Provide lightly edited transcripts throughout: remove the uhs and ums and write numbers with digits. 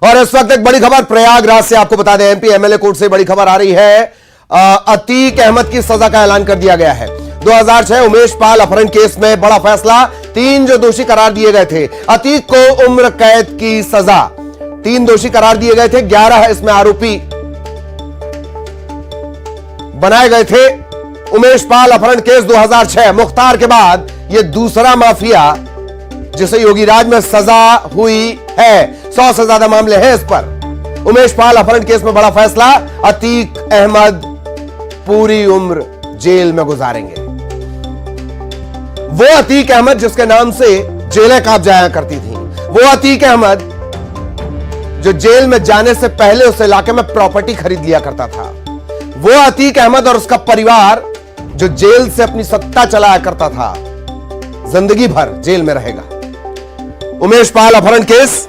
और इस वक्त एक बड़ी खबर प्रयागराज से आपको बता दें, एमपी एमएलए कोर्ट से बड़ी खबर आ रही है। अतीक अहमद की सजा का ऐलान कर दिया गया है। 2006 उमेश पाल अपहरण केस में बड़ा फैसला। 3 जो दोषी करार दिए गए थे, अतीक को उम्र कैद की सजा। 3 दोषी करार दिए गए थे, 11 इसमें आरोपी बनाए गए थे। उमेश पाल अपहरण केस 2006 मुख्तार के बाद यह दूसरा माफिया जिसे योगी राज में सजा हुई है। 100 से ज्यादा मामले हैं इस पर। उमेश पाल अपहरण केस में बड़ा फैसला, अतीक अहमद पूरी उम्र जेल में गुजारेंगे। वो अतीक अहमद जिसके नाम से जेलें कांप जाया करती थी, वो अतीक अहमद जो जेल में जाने से पहले उस इलाके में प्रॉपर्टी खरीद लिया करता था, वो अतीक अहमद और उसका परिवार जो जेल से अपनी सत्ता चलाया करता था, जिंदगी भर जेल में रहेगा। उमेश पाल अपहरण केस,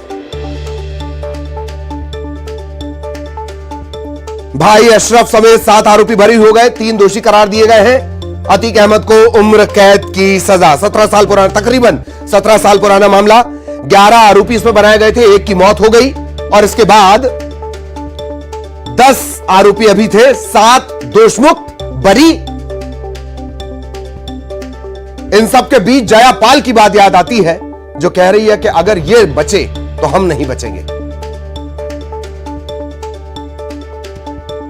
भाई अशरफ समेत 7 आरोपी बरी हो गए। 3 दोषी करार दिए गए हैं। अतीक अहमद को उम्र कैद की सजा। 17 साल पुराना, तकरीबन 17 साल पुराना मामला। 11 आरोपी इसमें बनाए गए थे, 1 की मौत हो गई और इसके बाद 10 आरोपी अभी थे, 7 दोषमुक्त बरी। इन सब के बीच जया पाल की बात याद आती है, जो कह रही है कि अगर ये बचे तो हम नहीं बचेंगे।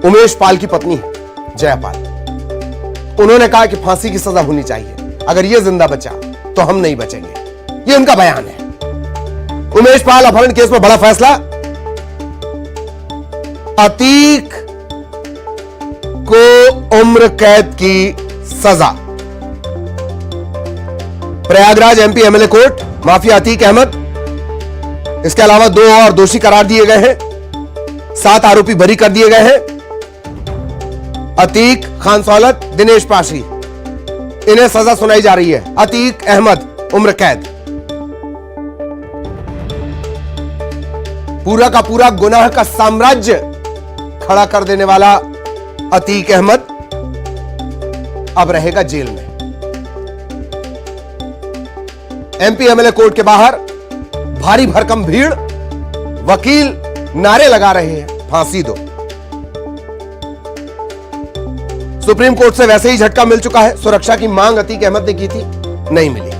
उमेश पाल की पत्नी जया पाल, उन्होंने कहा कि फांसी की सजा होनी चाहिए, अगर ये जिंदा बचा तो हम नहीं बचेंगे। ये उनका बयान है। उमेश पाल अपहरण केस में बड़ा फैसला, अतीक को उम्र कैद की सजा। Prayagraj MP MLA court, mafia Atiq Ahmed, इसके अलावा 2 और दोषी करार दिए गए हैं। 7 आरोपी बरी कर दिए गए हैं। अतीक, खान सौलत, दिनेश पाशी, इन्हें सजा सुनाई जा रही है। अतीक अहमद उम्र कैद। पूरा का पूरा गुनाह का साम्राज्य खड़ा कर देने वाला अतीक अहमद अब रहेगा जेल में। एमपी एमएलए कोर्ट के बाहर भारी भरकम भीड़, वकील नारे लगा रहे हैं, फांसी दो। सुप्रीम कोर्ट से वैसे ही झटका मिल चुका है। सुरक्षा की मांग अतीक अहमद ने की थी, नहीं मिली है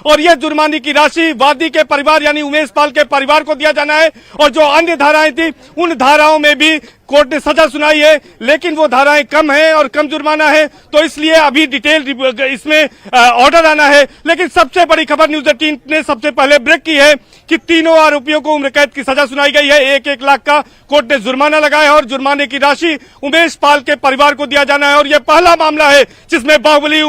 और यह जुर्माने की राशि वादी के परिवार यानी उमेश पाल के परिवार को दिया जाना है। और जो अन्य धाराएं थी, उन धाराओं में भी कोर्ट ने सजा सुनाई है, लेकिन वो धाराएं कम है और कम जुर्माना है, तो इसलिए अभी डिटेल इसमें ऑर्डर आना है। लेकिन सबसे बड़ी खबर न्यूज 18 ने सबसे पहले ब्रेक की है कि तीनों आरोपियों को उम्र कैद की सजा सुनाई गई है। 1-1 लाख का कोर्ट ने जुर्माना लगाया और जुर्माने की राशि उमेश पाल के परिवार को दिया जाना है। और यह पहला मामला है जिसमें बाहुबली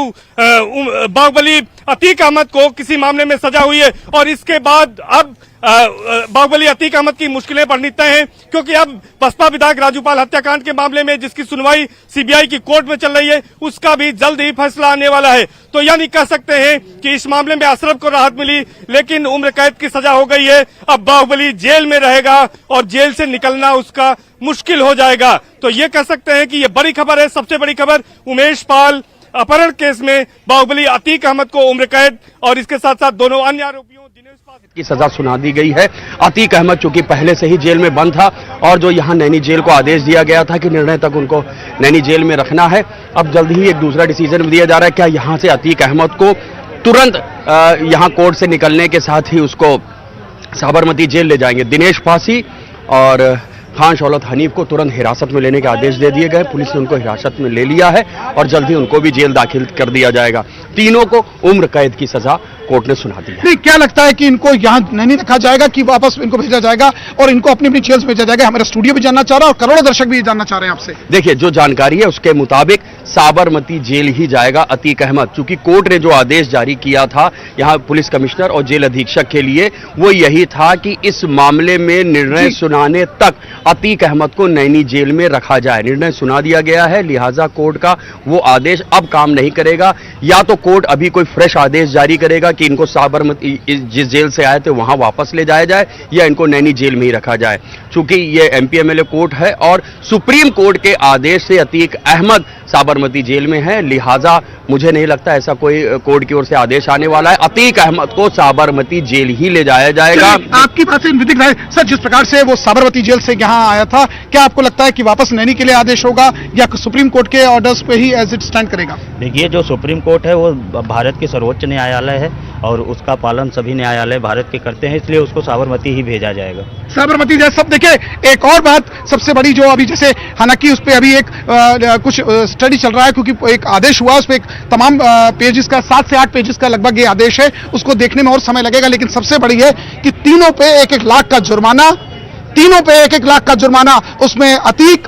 अतीक अहमद को किसी मामले में सजा हुई है। और इसके बाद अब बाहुबली अतीक अहमद की मुश्किलें बढ़नी तय हैं, क्योंकि अब बसपा विधायक राजूपाल हत्याकांड के मामले में जिसकी सुनवाई सीबीआई की कोर्ट में चल रही है, उसका भी जल्द ही फैसला आने वाला है। तो यानी कह सकते हैं कि इस मामले में अशरफ को राहत मिली, लेकिन उम्र कैद की सजा हो गई है। अब बाहुबली जेल में रहेगा और जेल से निकलना उसका मुश्किल हो जाएगा। तो ये कह सकते हैं कि ये बड़ी खबर है। सबसे बड़ी खबर, उमेश पाल अपहरण केस में बाहुबली अतीक अहमद को उम्र कैद और इसके साथ साथ दोनों अन्य आरोपियों की सजा सुना दी गई है। अतीक अहमद चूंकि पहले से ही जेल में बंद था और जो यहां नैनी जेल को आदेश दिया गया था कि निर्णय तक उनको नैनी जेल में रखना है, अब जल्द ही एक दूसरा डिसीजन दिया जा रहा है। क्या यहां से अतीक अहमद को तुरंत यहां कोर्ट से निकलने के साथ ही उसको साबरमती जेल ले जाएंगे? दिनेश पासी और खान शौलत हनीफ को तुरंत हिरासत में लेने के आदेश दे दिए गए। पुलिस ने उनको हिरासत में ले लिया है और जल्द ही उनको भी जेल दाखिल कर दिया जाएगा। तीनों को उम्र कैद की सजा कोर्ट ने सुना दी है। क्या लगता है कि इनको यहाँ नहीं रखा जाएगा कि वापस इनको भेजा जाएगा और इनको अपनी अपनी जेल भेजा जाएगा? हमारा स्टूडियो भी जानना चाह रहा है और करोड़ों दर्शक भी जानना चाह रहे हैं आपसे। देखिए, जो जानकारी है उसके मुताबिक साबरमती जेल ही जाएगा अतीक अहमद, क्योंकि कोर्ट ने जो आदेश जारी किया था यहाँ पुलिस कमिश्नर और जेल अधीक्षक के लिए, वो यही था कि इस मामले में निर्णय सुनाने तक अतीक अहमद को नैनी जेल में रखा जाए। निर्णय सुना दिया गया है, लिहाजा कोर्ट का वो आदेश अब काम नहीं करेगा। या तो कोर्ट अभी कोई फ्रेश आदेश जारी करेगा कि इनको साबरमती जिस जेल से आए थे वहां वापस ले जाया जाए, या इनको नैनी जेल में ही रखा जाए। चूंकि ये एमपीएमएलए कोर्ट है और सुप्रीम कोर्ट के आदेश से अतीक अहमद साबरमती जेल में है, लिहाजा मुझे नहीं लगता ऐसा कोई कोर्ट की ओर से आदेश आने वाला है। अतीक अहमद को साबरमती जेल ही ले जाया जाएगा। आपकी बात से दिख रहा है सर, जिस प्रकार से वो साबरमती जेल से यहाँ आया था, क्या आपको लगता है कि वापस नैनी के लिए आदेश होगा या सुप्रीम कोर्ट के ऑर्डर्स पे ही एज इट स्टैंड करेगा? देखिए, जो सुप्रीम कोर्ट है वो भारत के सर्वोच्च न्यायालय है और उसका पालन सभी न्यायालय भारत के करते हैं, इसलिए उसको साबरमती ही भेजा जाएगा। साबरमती जेल। सब देखिए, एक और बात सबसे बड़ी जो अभी जैसे हालांकि उस पर अभी एक कुछ स्टडी चल रहा है, क्योंकि एक आदेश हुआ उस पर तमाम पेजेस का 7 से 8 पेजेस का लगभग ये आदेश है, उसको देखने में और समय लगेगा। लेकिन सबसे बड़ी है कि तीनों पे 1-1 लाख का जुर्माना, तीनों पे 1-1 लाख का जुर्माना, उसमें अतीक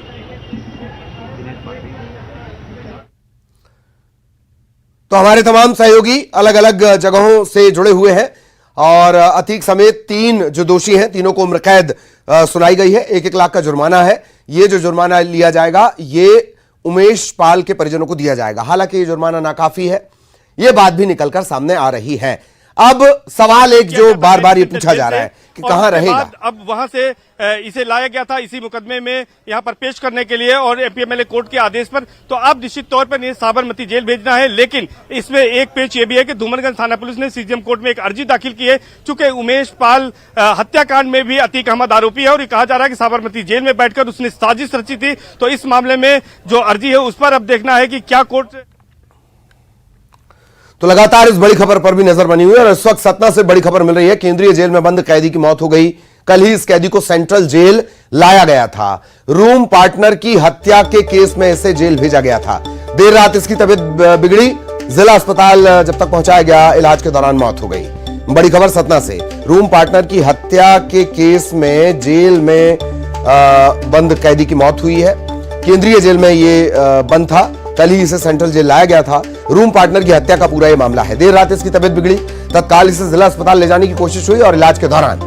तो हमारे तमाम सहयोगी अलग अलग जगहों से जुड़े हुए हैं और अतीक समेत 3 जो दोषी हैं, तीनों को उम्र कैद सुनाई गई है। 1-1 लाख का जुर्माना है। ये जो जुर्माना लिया जाएगा ये उमेश पाल के परिजनों को दिया जाएगा। हालांकि ये जुर्माना नाकाफी है, ये बात भी निकलकर सामने आ रही है। अब सवाल एक जो बार बार ये पूछा जा रहा है कि कहां रहेगा। अब वहां से इसे लाया गया था इसी मुकदमे में यहां पर पेश करने के लिए और एमपीएमएलए कोर्ट के आदेश पर, तो अब निश्चित तौर पर इन्हें साबरमती जेल भेजना है। लेकिन इसमें एक पेच ये भी है कि धूमनगंज थाना पुलिस ने सीजेएम कोर्ट में एक अर्जी दाखिल की है, चूंकि उमेश पाल हत्याकांड में भी अतीक अहमद आरोपी है और ये कहा जा रहा है कि साबरमती जेल में बैठकर उसने साजिश रची थी। तो इस मामले में जो अर्जी है उस पर अब देखना है कि क्या कोर्ट। तो लगातार इस बड़ी खबर पर भी नजर बनी हुई है और इस वक्त सतना से बड़ी खबर मिल रही है। केंद्रीय जेल में बंद कैदी की मौत हो गई। कल ही इस कैदी को सेंट्रल जेल लाया गया था। रूम पार्टनर की हत्या के केस में इसे जेल भेजा गया था। देर रात इसकी तबीयत बिगड़ी, जिला अस्पताल जब तक पहुंचाया गया इलाज के दौरान मौत हो गई। बड़ी खबर सतना से, रूम पार्टनर की हत्या के केस में जेल में बंद कैदी की मौत हुई है। केंद्रीय जेल में ये बंद था, कल ही इसे सेंट्रल जेल लाया गया था। रूम पार्टनर की हत्या का पूरा ये मामला है। देर रात इसकी तबीयत बिगड़ी, तत्काल इसे जिला अस्पताल ले जाने की कोशिश हुई और इलाज के दौरान